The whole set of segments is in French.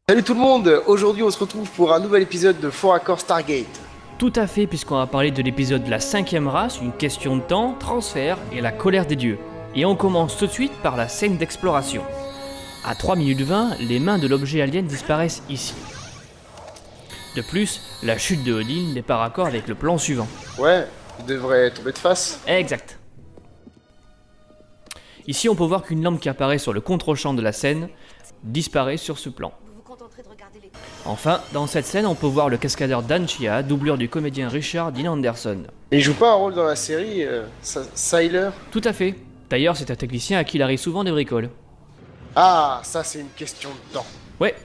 Salut tout le monde, aujourd'hui on se retrouve pour un nouvel épisode de Fort Accord Stargate. Tout à fait, puisqu'on va parler de l'épisode de la 5ème race, une question de temps, transfert et la colère des dieux. Et on commence tout de suite par la scène d'exploration. À 3 minutes 20, les mains de l'objet alien disparaissent ici. De plus, la chute de Odin n'est pas raccord avec le plan suivant. Ouais, il devrait tomber de face. Exact. Ici, on peut voir qu'une lampe qui apparaît sur le contre-champ de la scène disparaît sur ce plan. Enfin, dans cette scène, on peut voir le cascadeur Dan Chia, doublure du comédien Richard Dean Anderson. Et il joue pas un rôle dans la série, Sylar? Tout à fait. D'ailleurs, c'est un technicien à qui il arrive souvent des bricoles. Ah, ça c'est une question de temps. Ouais.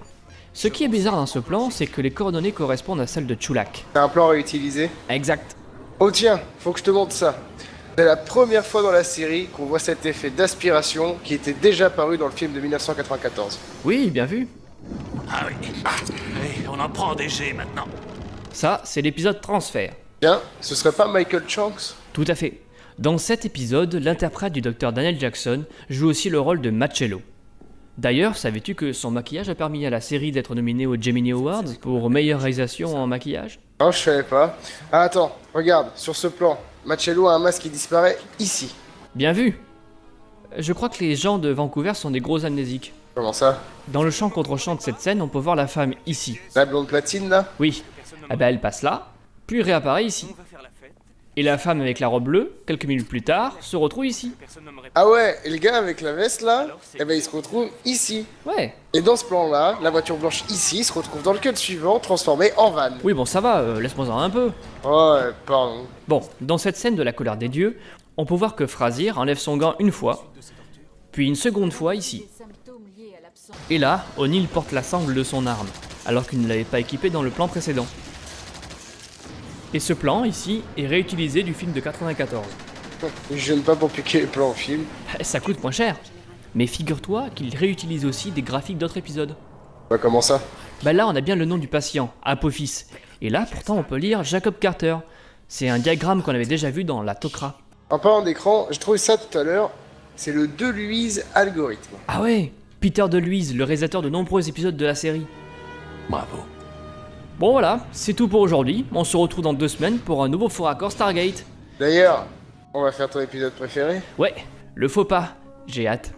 Ce qui est bizarre dans ce plan, c'est que les coordonnées correspondent à celles de Chulak. C'est un plan réutilisé. Exact. Oh tiens, faut que je te montre ça. C'est la première fois dans la série qu'on voit cet effet d'aspiration qui était déjà apparu dans le film de 1994. Oui, bien vu. Ah oui. Oui, on en prend des jets maintenant. Ça, c'est l'épisode transfert. Tiens, ce serait pas Michael Shanks? Tout à fait. Dans cet épisode, l'interprète du Dr Daniel Jackson joue aussi le rôle de Machello. D'ailleurs, savais-tu que son maquillage a permis à la série d'être nominée aux Gemini Awards pour meilleure réalisation en maquillage? Non, je savais pas. Ah attends, regarde, sur ce plan, Machello a un masque qui disparaît ici. Bien vu. Je crois que les gens de Vancouver sont des gros amnésiques. Comment ça? Dans le champ contre champ de cette scène, on peut voir la femme ici. La blonde platine là? Oui. Eh ben, elle passe là, puis réapparaît ici. Et la femme avec la robe bleue, quelques minutes plus tard, se retrouve ici. Ah ouais, et le gars avec la veste là, eh ben il se retrouve ici. Ouais. Et dans ce plan là, la voiture blanche ici se retrouve dans le cut suivant, transformée en van. Oui, bon, ça va, laisse-moi en un peu. Ouais, pardon. Bon, dans cette scène de la colère des dieux, on peut voir que Frasier enlève son gant une fois, puis une seconde fois ici. Et là, O'Neill porte la sangle de son arme, alors qu'il ne l'avait pas équipé dans le plan précédent. Et ce plan, ici, est réutilisé du film de 94. Je gêne pas pour piquer les plans au film. Ça coûte moins cher. Mais figure-toi qu'il réutilise aussi des graphiques d'autres épisodes. Bah comment ça? Bah là, on a bien le nom du patient, Apophis. Et là, pourtant, on peut lire Jacob Carter. C'est un diagramme qu'on avait déjà vu dans la Tok'ra. En parlant d'écran, j'ai trouvé ça tout à l'heure. C'est le DeLuise algorithme. Ah ouais, Peter DeLuise, le réalisateur de nombreux épisodes de la série. Bravo. Bon voilà, c'est tout pour aujourd'hui. On se retrouve dans 2 semaines pour un nouveau Fort Accord Stargate. D'ailleurs, on va faire ton épisode préféré. Ouais, le faux pas. J'ai hâte.